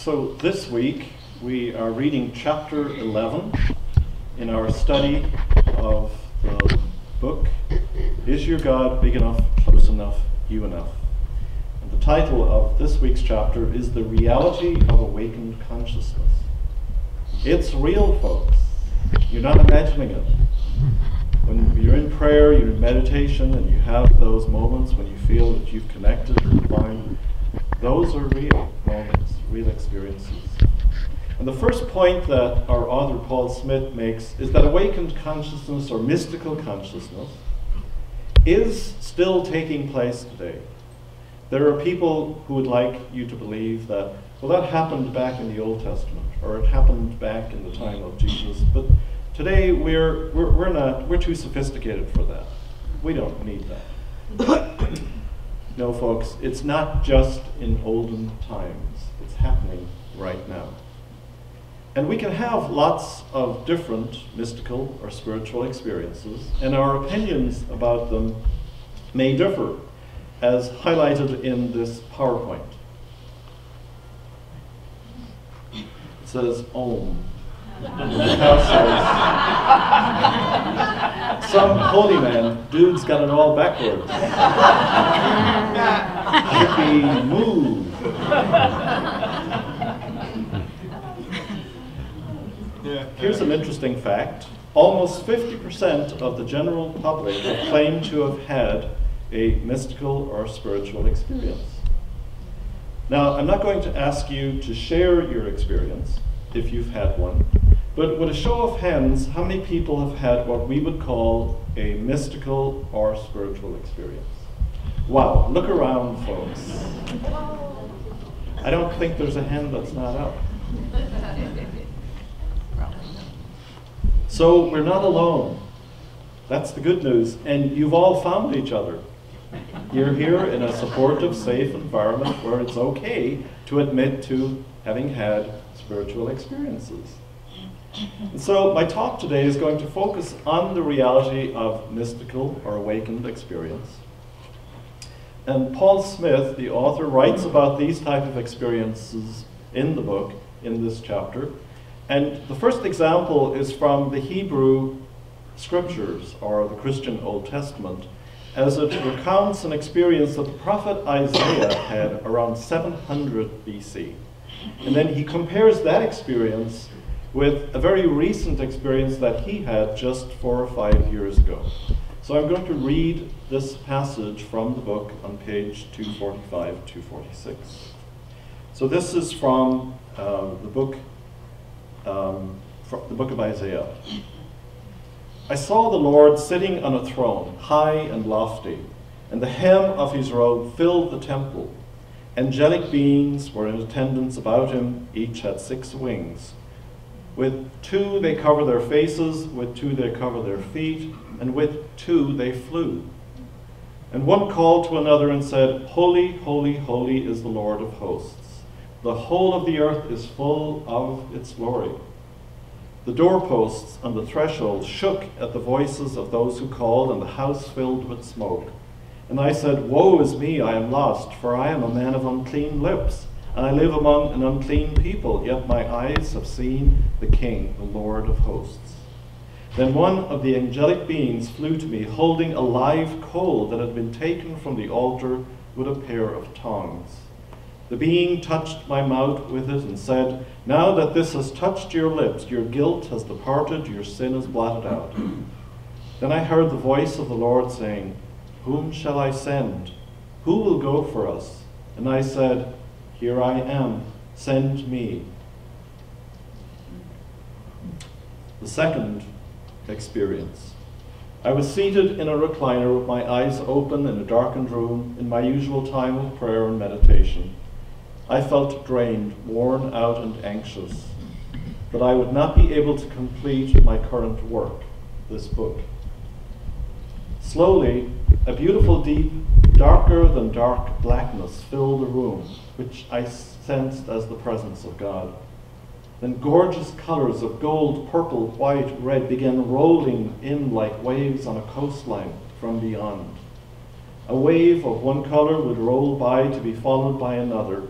So this week we are reading chapter 11 in our study of the book, Is Your God Big Enough, Close Enough, You Enough? And the title of this week's chapter is The Reality of Awakened Consciousness. It's real, folks. You're not imagining it. When you're in prayer, you're in meditation, and you have those moments when you feel that you've connected with the divine, those are real moments, real experiences. And the first point that our author Paul Smith makes is that awakened consciousness or mystical consciousness is still taking place today. There are people who would like you to believe that, well, that happened back in the Old Testament, or it happened back in the time of Jesus, but today we're too sophisticated for that. We don't need that. No, folks, it's not just in olden times. It's happening right now. And we can have lots of different mystical or spiritual experiences, and our opinions about them may differ, as highlighted in this PowerPoint. It says Om. The house says, some holy man, dude's got it all backwards. Hippie move. Here's an interesting fact. Almost 50% of the general public claim to have had a mystical or spiritual experience. Now, I'm not going to ask you to share your experience, if you've had one, but with a show of hands, how many people have had what we would call a mystical or spiritual experience? Wow, look around, folks. I don't think there's a hand that's not up. So we're not alone. That's the good news. And you've all found each other. You're here in a supportive, safe environment where it's okay to admit to having had spiritual experiences. And so my talk today is going to focus on the reality of mystical or awakened experience. And Paul Smith, the author, writes about these type of experiences in the book, in this chapter. And the first example is from the Hebrew Scriptures, or the Christian Old Testament, as it recounts an experience that the prophet Isaiah had around 700 BC. And then he compares that experience with a very recent experience that he had just 4 or 5 years ago. So I'm going to read this passage from the book on page 245, 246. So this is from the book of Isaiah. I saw the Lord sitting on a throne, high and lofty, and the hem of his robe filled the temple. Angelic beings were in attendance about him, each had 6 wings. With 2 they cover their faces, with 2 they cover their feet, and with 2 they flew. And one called to another and said, Holy, holy, holy is the Lord of hosts. The whole of the earth is full of its glory. The doorposts and the threshold shook at the voices of those who called, and the house filled with smoke. And I said, Woe is me, I am lost, for I am a man of unclean lips, and I live among an unclean people, yet my eyes have seen the King, the Lord of hosts. Then one of the angelic beings flew to me, holding a live coal that had been taken from the altar with a pair of tongs. The being touched my mouth with it and said, Now that this has touched your lips, your guilt has departed, your sin is blotted out. Then I heard the voice of the Lord saying, Whom shall I send? Who will go for us? And I said, Here I am, send me. The second experience. I was seated in a recliner with my eyes open in a darkened room in my usual time of prayer and meditation. I felt drained, worn out, and anxious that I would not be able to complete my current work, this book. Slowly, a beautiful, deep, darker than dark blackness filled the room, which I sensed as the presence of God. Then gorgeous colors of gold, purple, white, red began rolling in like waves on a coastline from beyond. A wave of one color would roll by to be followed by another.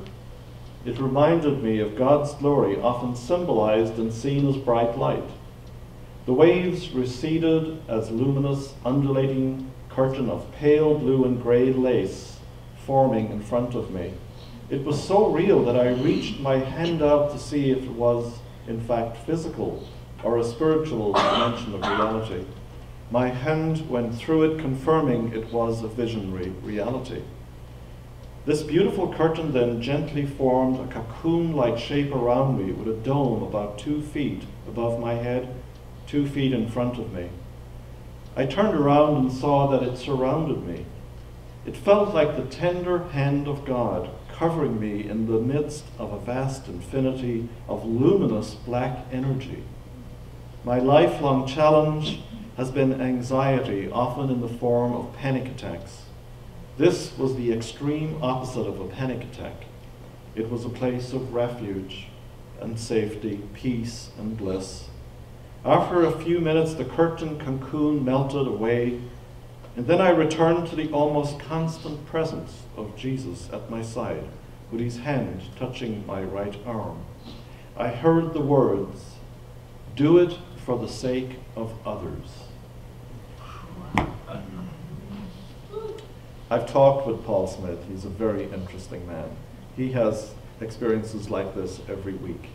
It reminded me of God's glory, often symbolized and seen as bright light. The waves receded as luminous, undulating curtain of pale blue and grey lace forming in front of me. It was so real that I reached my hand out to see if it was, in fact, physical or a spiritual dimension of reality. My hand went through it, confirming it was a visionary reality. This beautiful curtain then gently formed a cocoon-like shape around me with a dome about 2 feet above my head, 2 feet in front of me. I turned around and saw that it surrounded me. It felt like the tender hand of God covering me in the midst of a vast infinity of luminous black energy. My lifelong challenge has been anxiety, often in the form of panic attacks. This was the extreme opposite of a panic attack. It was a place of refuge and safety, peace and bliss. After a few minutes, the curtain cocoon melted away, and then I returned to the almost constant presence of Jesus at my side, with his hand touching my right arm. I heard the words, "Do it for the sake of others." I've talked with Paul Smith. He's a very interesting man. He has experiences like this every week.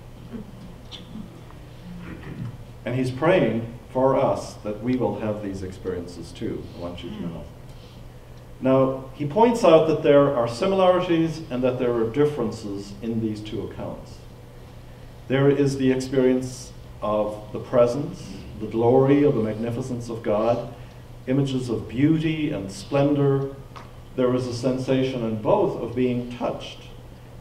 And he's praying for us that we will have these experiences too, I want you to know. Now, he points out that there are similarities and that there are differences in these two accounts. There is the experience of the presence, the glory of the magnificence of God, images of beauty and splendor. There is a sensation in both of being touched,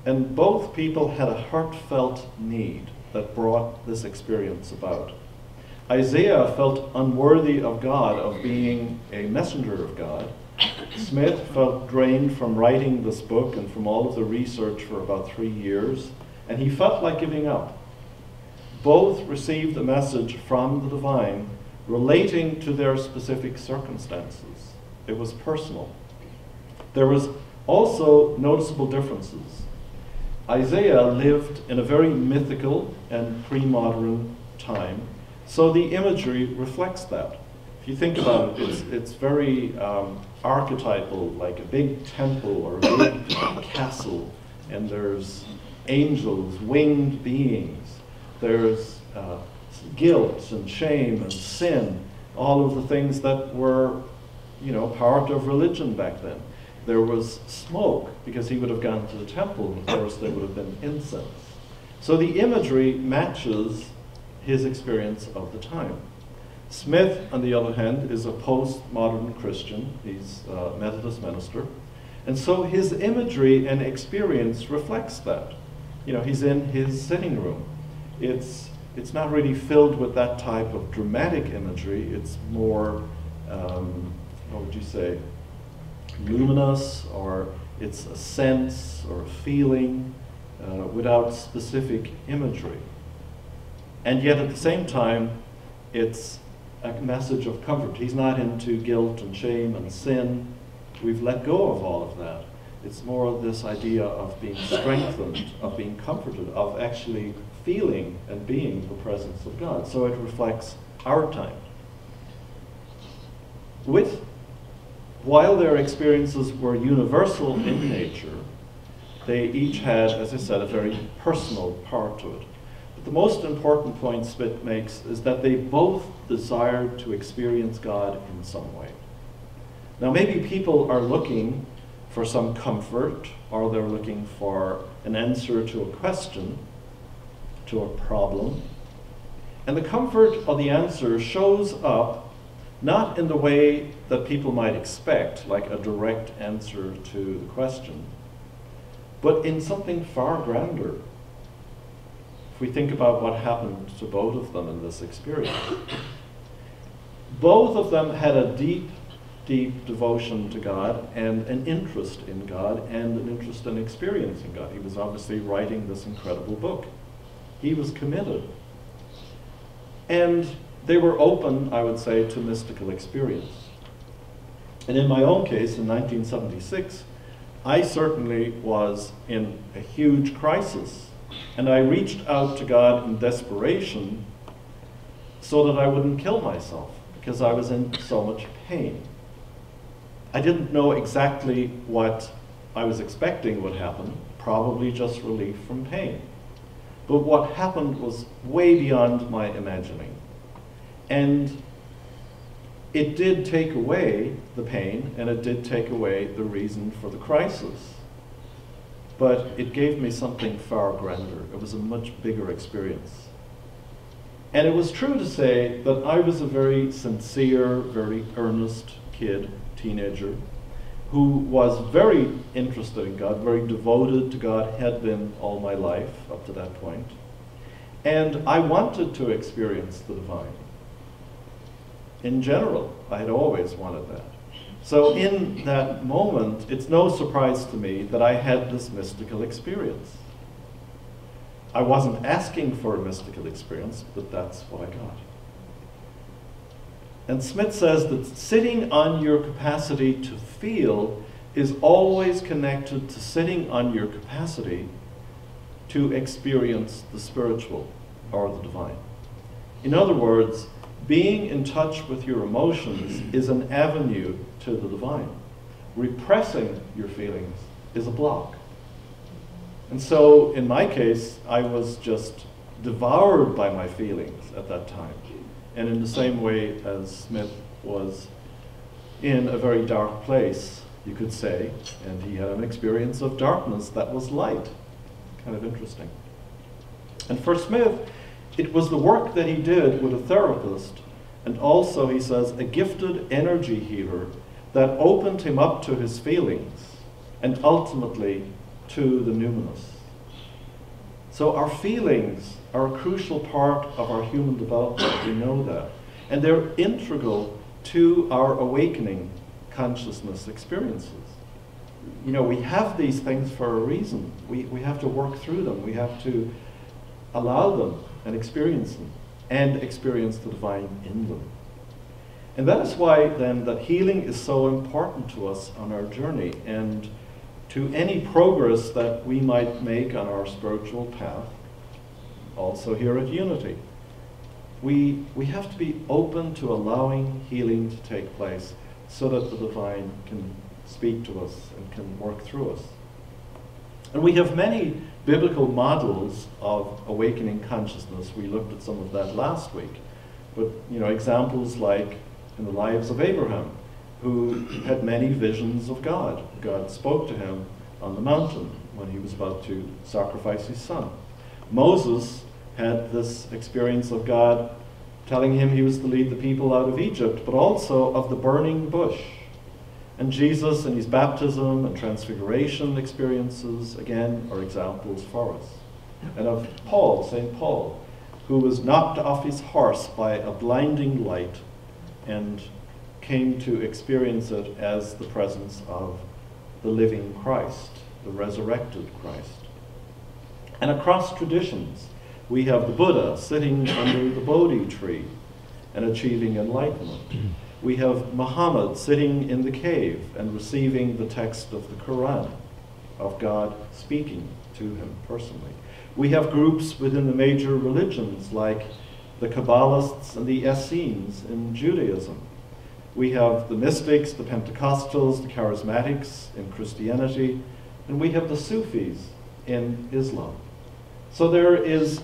and both people had a heartfelt need that brought this experience about. Isaiah felt unworthy of God, of being a messenger of God. Smith felt drained from writing this book and from all of the research for about 3 years, and he felt like giving up. Both received a message from the divine relating to their specific circumstances. It was personal. There was also noticeable differences. Isaiah lived in a very mythical and pre-modern time, so the imagery reflects that. If you think about it, it's very archetypal, like a big temple or a big castle, and there's angels, winged beings. There's guilt and shame and sin, all of the things that were, part of religion back then. There was smoke, because he would have gone to the temple, and of course there would have been incense. So the imagery matches his experience of the time. Smith, on the other hand, is a postmodern Christian. He's a Methodist minister. And so his imagery and experience reflects that. He's in his sitting room. It's not really filled with that type of dramatic imagery. It's more, what would you say, luminous, or it's a sense or a feeling without specific imagery. And yet at the same time, it's a message of comfort. He's not into guilt and shame and sin. We've let go of all of that. It's more of this idea of being strengthened, of being comforted, of actually feeling and being the presence of God. So it reflects our time. While their experiences were universal in nature, they each had, as I said, a very personal part to it. But the most important point Smith makes is that they both desired to experience God in some way. Now, maybe people are looking for some comfort, or they're looking for an answer to a question, to a problem. And the comfort of the answer shows up not in the way that people might expect, like a direct answer to the question, but in something far grander. If we think about what happened to both of them in this experience. Both of them had a deep, deep devotion to God and an interest in God and an interest in experiencing God. He was obviously writing this incredible book. He was committed. And they were open, I would say, to mystical experience. And in my own case, in 1976, I certainly was in a huge crisis, and I reached out to God in desperation so that I wouldn't kill myself, because I was in so much pain. I didn't know exactly what I was expecting would happen, probably just relief from pain. But what happened was way beyond my imagining. And it did take away the pain, and it did take away the reason for the crisis. But it gave me something far grander. It was a much bigger experience. And it was true to say that I was a very sincere, very earnest kid, teenager, who was very interested in God, very devoted to God, had been all my life up to that point. And I wanted to experience the divine. In general, I had always wanted that. So in that moment, it's no surprise to me that I had this mystical experience. I wasn't asking for a mystical experience, but that's what I got. And Smith says that sitting on your capacity to feel is always connected to sitting on your capacity to experience the spiritual or the divine. In other words, being in touch with your emotions is an avenue to the divine. Repressing your feelings is a block. And so, in my case, I was just devoured by my feelings at that time. And in the same way as Smith was in a very dark place, you could say, and he had an experience of darkness that was light. Kind of interesting. And for Smith, it was the work that he did with a therapist, and also, he says, a gifted energy healer that opened him up to his feelings, and ultimately to the numinous. So our feelings are a crucial part of our human development, we know that. And they're integral to our awakening consciousness experiences. You know, we have these things for a reason. We have to work through them. We have to allow them and experience them, and experience the divine in them. And that is why then that healing is so important to us on our journey, and to any progress that we might make on our spiritual path, also here at Unity. We have to be open to allowing healing to take place so that the divine can speak to us and can work through us. And we have many biblical models of awakening consciousness. We looked at some of that last week. But, you know, examples like in the lives of Abraham, who had many visions of God. God spoke to him on the mountain when he was about to sacrifice his son. Moses had this experience of God telling him he was to lead the people out of Egypt, but also of the burning bush. And Jesus in his baptism and transfiguration experiences, again, are examples for us. And of Paul, St. Paul, who was knocked off his horse by a blinding light and came to experience it as the presence of the living Christ, the resurrected Christ. And across traditions, we have the Buddha sitting under the Bodhi tree and achieving enlightenment. We have Muhammad sitting in the cave and receiving the text of the Quran, of God speaking to him personally. We have groups within the major religions like the Kabbalists and the Essenes in Judaism. We have the mystics, the Pentecostals, the Charismatics in Christianity, and we have the Sufis in Islam. So there is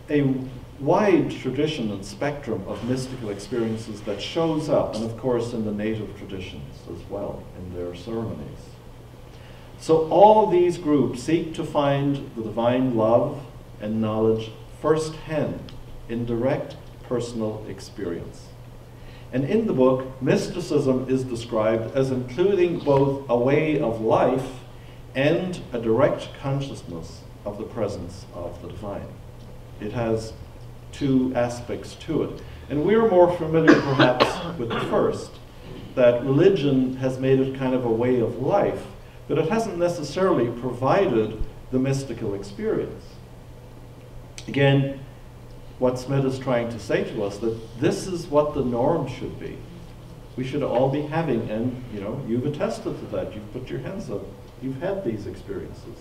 a wide tradition and spectrum of mystical experiences that shows up, and of course in the native traditions as well, in their ceremonies. So all these groups seek to find the divine love and knowledge firsthand in direct personal experience. And in the book, mysticism is described as including both a way of life and a direct consciousness of the presence of the divine. It has two aspects to it. And we're more familiar perhaps with the first, that religion has made it kind of a way of life, but it hasn't necessarily provided the mystical experience. Again, what Smith is trying to say to us, that this is what the norm should be. We should all be having, and you know, you've attested to that, you've put your hands up, You've had these experiences.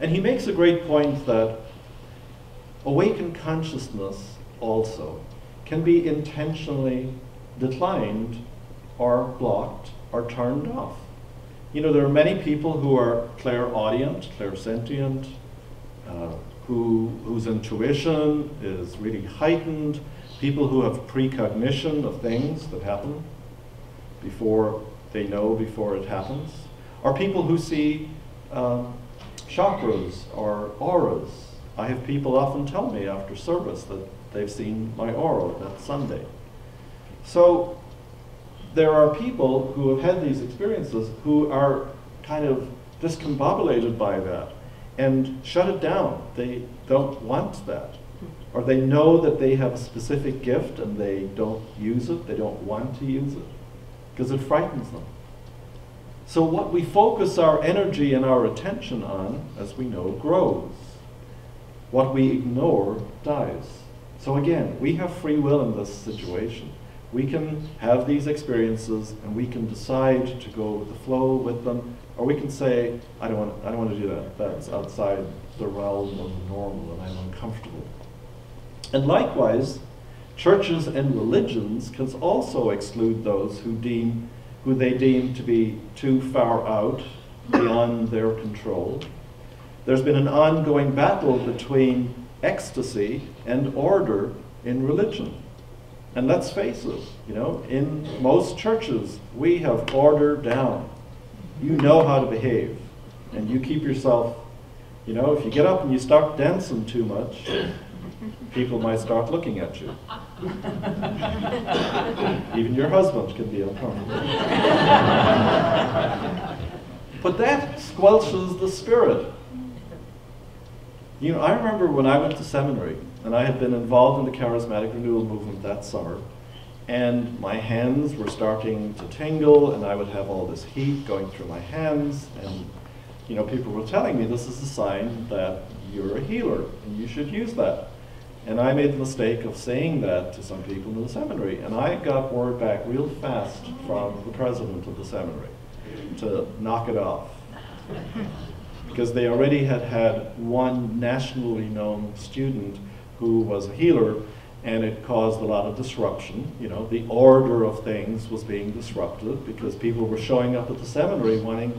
And he makes a great point that awakened consciousness also can be intentionally declined or blocked or turned off. You know, there are many people who are clairaudient, clairsentient, whose intuition is really heightened, people who have precognition of things that happen before they know, before it happens, or people who see chakras or auras. I have people often tell me after service that they've seen my aura that Sunday. So there are people who have had these experiences who are kind of discombobulated by that and shut it down. They don't want that. Or they know that they have a specific gift and they don't use it, they don't want to use it, because it frightens them. So what we focus our energy and our attention on, as we know, grows. What we ignore dies. So again, we have free will in this situation. We can have these experiences and we can decide to go with the flow with them, or we can say, I don't want to do that. That's outside the realm of the normal and I'm uncomfortable. And likewise, churches and religions can also exclude those who they deem to be too far out, beyond their control. There's been an ongoing battle between ecstasy and order in religion. And let's face it, you know, in most churches, we have order down. You know how to behave, and you keep yourself, you know, if you get up and you start dancing too much, people might start looking at you. Even your husband can be uncomfortable. But that squelches the spirit. You know, I remember when I went to seminary, and I had been involved in the charismatic renewal movement that summer, and my hands were starting to tingle, and I would have all this heat going through my hands, and you know, people were telling me this is a sign that you're a healer, and you should use that. And I made the mistake of saying that to some people in the seminary, and I got word back real fast from the president of the seminary to knock it off. Because they already had one nationally known student who was a healer, and it caused a lot of disruption. You know, the order of things was being disrupted because people were showing up at the seminary wanting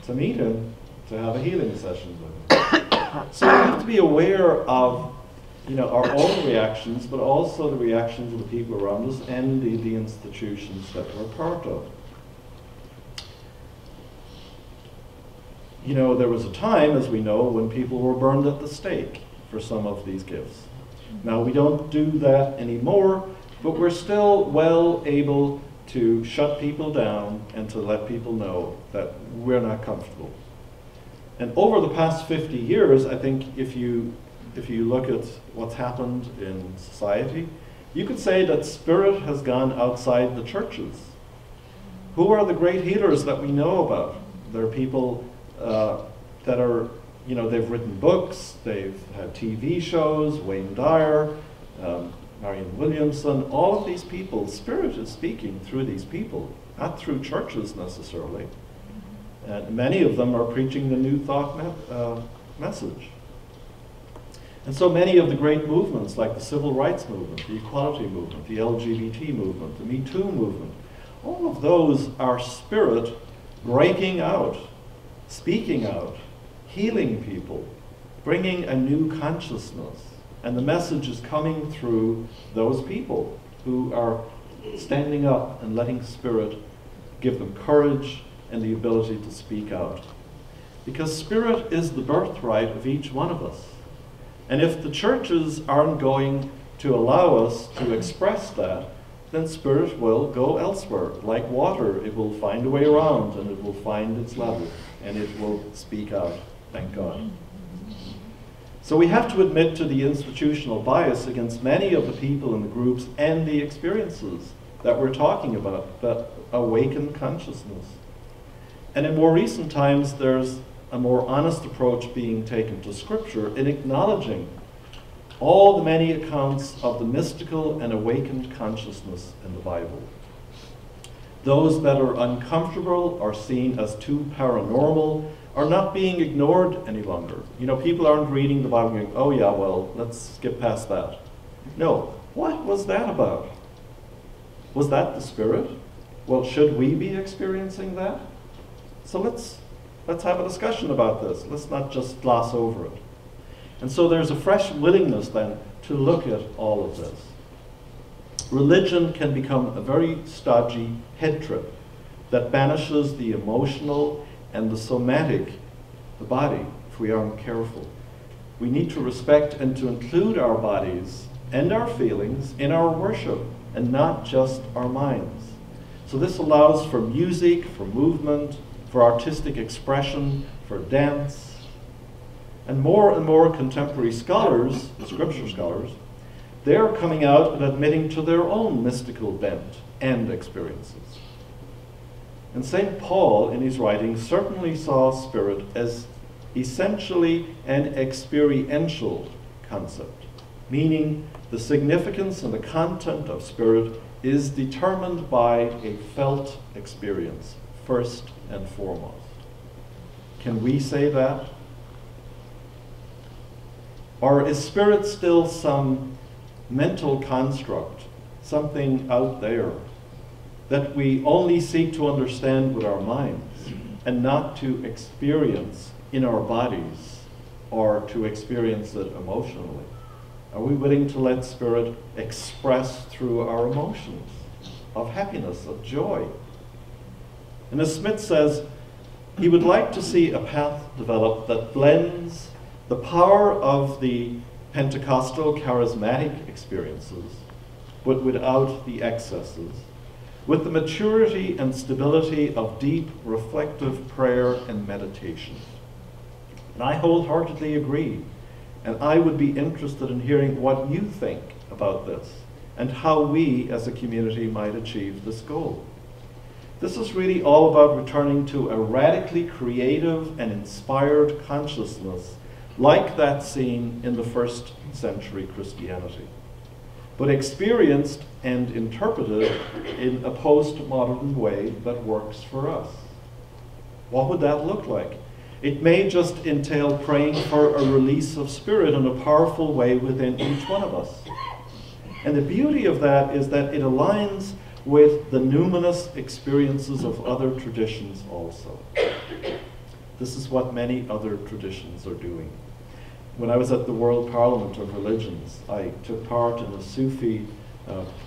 to meet him to have a healing session with him. So we have to be aware of, you know, our own reactions, but also the reactions of the people around us and the institutions that we're part of. You know, there was a time, as we know, when people were burned at the stake for some of these gifts. Now, we don't do that anymore, but we're still well able to shut people down and to let people know that we're not comfortable. And over the past 50 years, I think if you look at what's happened in society, you could say that spirit has gone outside the churches. Who are the great healers that we know about? There are people that are, you know, they've written books, they've had TV shows, Wayne Dyer, Marianne Williamson, all of these people, spirit is speaking through these people, not through churches necessarily. And many of them are preaching the New Thought message. And so many of the great movements, like the civil rights movement, the equality movement, the LGBT movement, the Me Too movement, all of those are spirit breaking out, speaking out, healing people, bringing a new consciousness. And the message is coming through those people who are standing up and letting spirit give them courage and the ability to speak out. Because spirit is the birthright of each one of us. And if the churches aren't going to allow us to express that, then spirit will go elsewhere. Like water, it will find a way around and it will find its level and it will speak out, thank God. So we have to admit to the institutional bias against many of the people in the groups and the experiences that we're talking about, that awakened consciousness. And in more recent times, there's a more honest approach being taken to Scripture in acknowledging all the many accounts of the mystical and awakened consciousness in the Bible. Those that are uncomfortable are seen as too paranormal are not being ignored any longer. You know, people aren't reading the Bible and going, oh yeah, well, let's skip past that. No, what was that about? Was that the Spirit? Well, should we be experiencing that? So let's have a discussion about this. Let's not just gloss over it. And so there's a fresh willingness then to look at all of this. Religion can become a very stodgy head trip that banishes the emotional and the somatic, the body, if we aren't careful. We need to respect and to include our bodies and our feelings in our worship, and not just our minds. So this allows for music, for movement, for artistic expression, for dance. And more contemporary scholars, scripture scholars, they're coming out and admitting to their own mystical bent and experiences. And St. Paul, in his writings, certainly saw spirit as essentially an experiential concept, meaning the significance and the content of spirit is determined by a felt experience, first and foremost. Can we say that? Or is spirit still some mental construct, something out there that we only seek to understand with our minds and not to experience in our bodies or to experience it emotionally? Are we willing to let spirit express through our emotions of happiness, of joy? And as Smith says, he would like to see a path develop that blends the power of the Pentecostal charismatic experiences, but without the excesses, with the maturity and stability of deep, reflective prayer and meditation. And I wholeheartedly agree. And I would be interested in hearing what you think about this and how we as a community might achieve this goal. This is really all about returning to a radically creative and inspired consciousness like that seen in the first century Christianity, but experienced and interpreted in a postmodern way that works for us. What would that look like? It may just entail praying for a release of spirit in a powerful way within each one of us. And the beauty of that is that it aligns with the numinous experiences of other traditions also. This is what many other traditions are doing. When I was at the World Parliament of Religions, I took part in a Sufi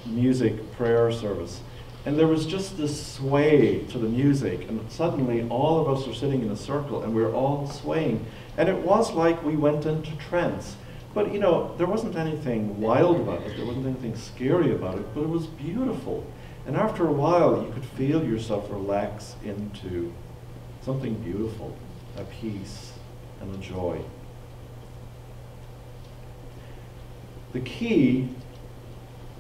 music prayer service. And there was just this sway to the music, and suddenly all of us are sitting in a circle and we're all swaying. And it was like we went into trance. But you know, there wasn't anything wild about it, there wasn't anything scary about it, but it was beautiful. And after a while, you could feel yourself relax into something beautiful, a peace and a joy. The key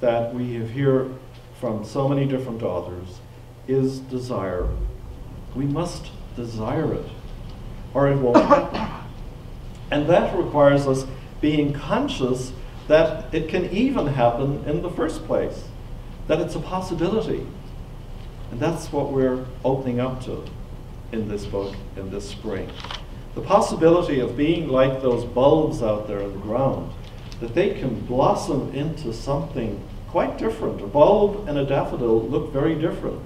that we have here from so many different authors is desire. We must desire it, or it won't happen. And that requires us being conscious that it can even happen in the first place, that it's a possibility. And that's what we're opening up to in this book, in this spring. The possibility of being like those bulbs out there in the ground, that they can blossom into something quite different. A bulb and a daffodil look very different.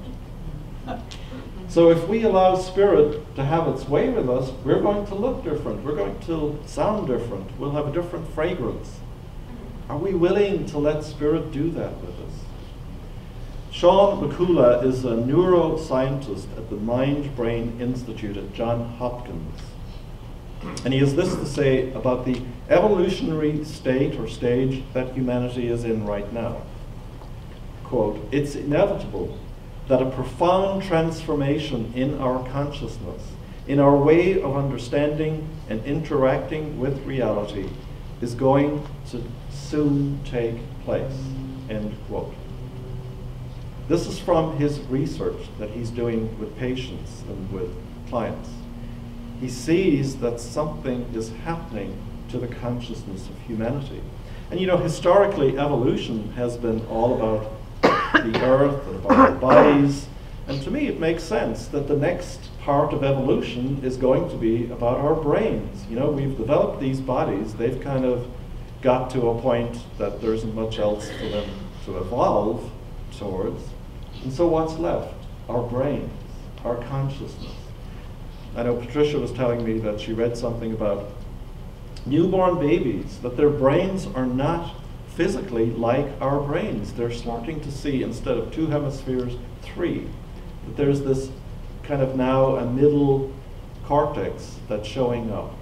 So if we allow spirit to have its way with us, we're going to look different. We're going to sound different. We'll have a different fragrance. Are we willing to let spirit do that with us? Sean McCullough is a neuroscientist at the Mind Brain Institute at Johns Hopkins. And he has this to say about the evolutionary state or stage that humanity is in right now. Quote, "It's inevitable that a profound transformation in our consciousness, in our way of understanding and interacting with reality, is going to soon take place." End quote. This is from his research that he's doing with patients and with clients. He sees that something is happening to the consciousness of humanity. And you know, historically, evolution has been all about the earth and about our bodies. And to me, it makes sense that the next part of evolution is going to be about our brains. You know, we've developed these bodies. They've kind of got to a point that there isn't much else for them to evolve towards. And so what's left? Our brains, our consciousness. I know Patricia was telling me that she read something about newborn babies, that their brains are not physically like our brains. They're starting to see, instead of 2 hemispheres, 3. That there's this kind of now a middle cortex that's showing up.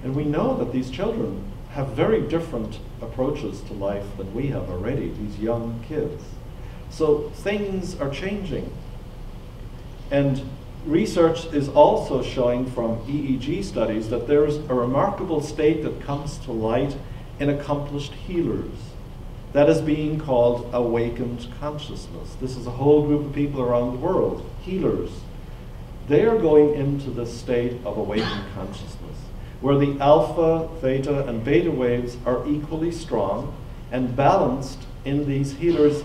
And we know that these children have very different approaches to life than we have already, these young kids. So things are changing. And research is also showing from EEG studies that there's a remarkable state that comes to light in accomplished healers. That is being called awakened consciousness. This is a whole group of people around the world, healers. They are going into this state of awakened consciousness, where the alpha, theta, and beta waves are equally strong and balanced in these healers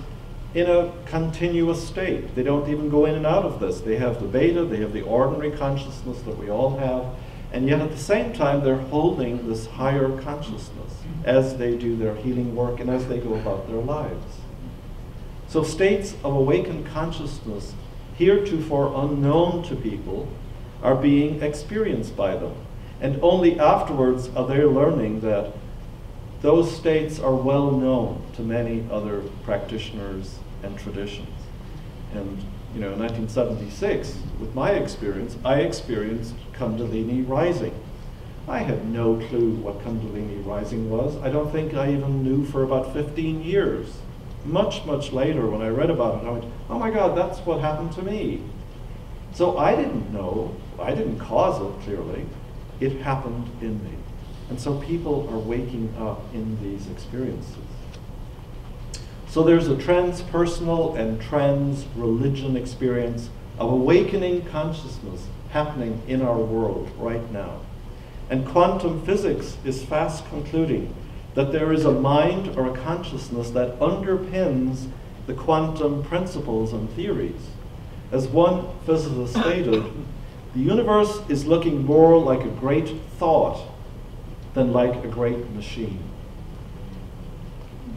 in a continuous state. They don't even go in and out of this. They have the beta, they have the ordinary consciousness that we all have, and yet at the same time they're holding this higher consciousness as they do their healing work and as they go about their lives. So states of awakened consciousness, heretofore unknown to people, are being experienced by them. And only afterwards are they learning that those states are well known to many other practitioners and traditions. And you know, in 1976, with my experience, I experienced Kundalini rising. I had no clue what Kundalini rising was. I don't think I even knew for about 15 years. Much, much later, when I read about it, I went, oh my God, that's what happened to me. So I didn't know, I didn't cause it, clearly. It happened in me. And so people are waking up in these experiences. So there's a transpersonal and trans-religion experience of awakening consciousness happening in our world right now. And quantum physics is fast concluding that there is a mind or a consciousness that underpins the quantum principles and theories. As one physicist stated, the universe is looking more like a great thought than like a great machine.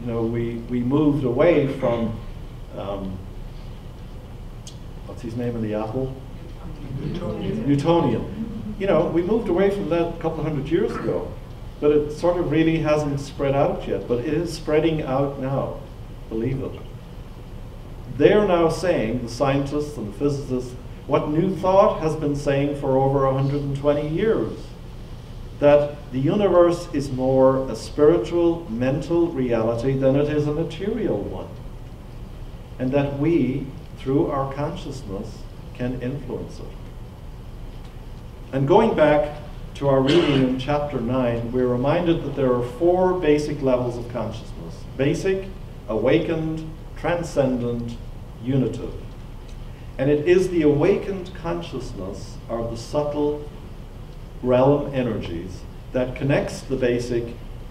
You know, we moved away from, what's his name in the apple? Newtonian. You know, we moved away from that a couple of 100 years ago, but it sort of really hasn't spread out yet, but it is spreading out now, believe it. They're now saying, the scientists and the physicists, what New Thought has been saying for over 120 years, that the universe is more a spiritual, mental reality than it is a material one. And that we, through our consciousness, can influence it. And going back to our reading in chapter 9, we're reminded that there are 4 basic levels of consciousness. Basic, awakened, transcendent, unitive. And it is the awakened consciousness, or the subtle realm energies, that connects the basic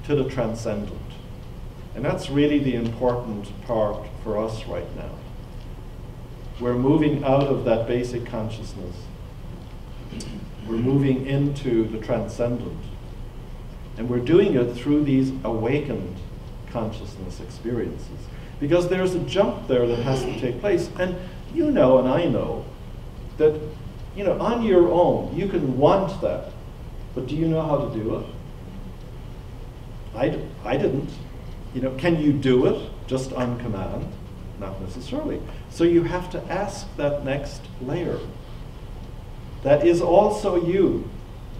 to the transcendent. And that's really the important part for us right now. We're moving out of that basic consciousness. We're moving into the transcendent. And we're doing it through these awakened consciousness experiences. Because there's a jump there that has to take place. And you know, and I know, that you know, on your own, you can want that. But do you know how to do it? I didn't. You know, can you do it just on command? Not necessarily. So you have to ask that next layer. That is also you.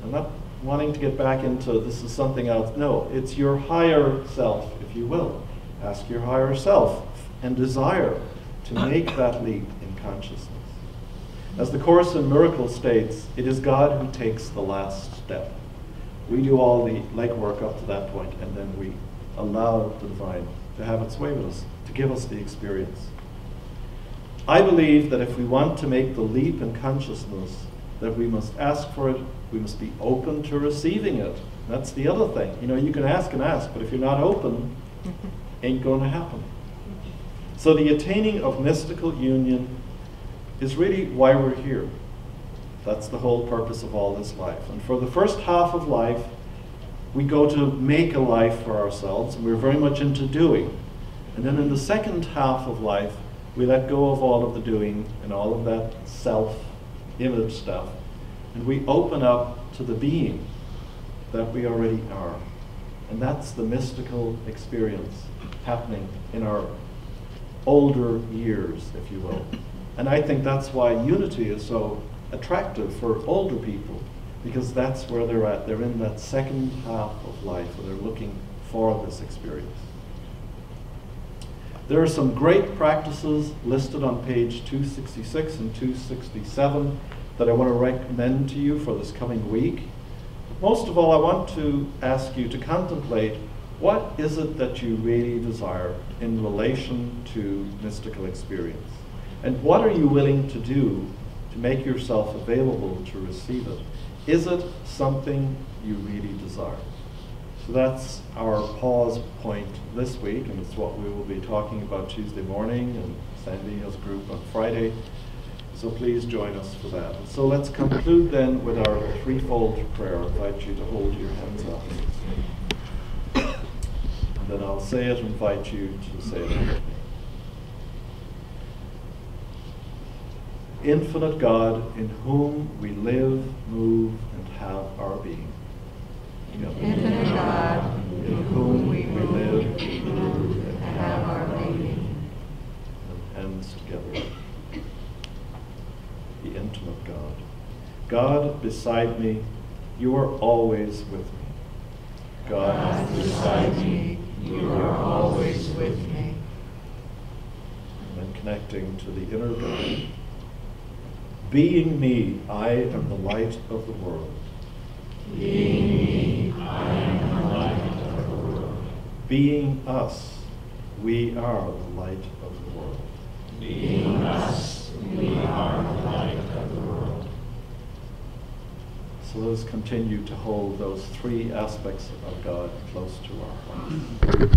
I'm not wanting to get back into this is something else. No, it's your higher self, if you will. Ask your higher self and desire to make that leap in consciousness. As the Course in Miracles states, it is God who takes the last step. We do all the legwork up to that point, and then we allow the divine to have its way with us, to give us the experience. I believe that if we want to make the leap in consciousness, that we must ask for it, we must be open to receiving it. That's the other thing. You know, you can ask and ask, but if you're not open, ain't going to happen. So the attaining of mystical union is really why we're here. That's the whole purpose of all this life. And for the first half of life, we go to make a life for ourselves, and we're very much into doing. And then in the second half of life, we let go of all of the doing and all of that self-image stuff, and we open up to the being that we already are. And that's the mystical experience happening in our older years, if you will. And I think that's why unity is so attractive for older people, because that's where they're at. They're in that second half of life where they're looking for this experience. There are some great practices listed on page 266 and 267 that I want to recommend to you for this coming week. Most of all, I want to ask you to contemplate, what is it that you really desire in relation to mystical experience? And what are you willing to do to make yourself available to receive it? Is it something you really desire? So that's our pause point this week, and it's what we will be talking about Tuesday morning, and Sandy has a group on Friday. So please join us for that. So let's conclude then with our threefold prayer. I invite you to hold your hands up. And then I'll say it and invite you to say it with me. Infinite God, in whom we live, move, and have our being. Infinite God, in whom we live, move, and have our being. And hands together. The intimate God. God beside me, you are always with me. God beside me, you are always with me. And then connecting to the inner God. Being me, I am the light of the world. Being me, I am the light of the world. Being us, we are the light of the world. Being us, we are the light of the world. So let us continue to hold those three aspects of God close to our hearts.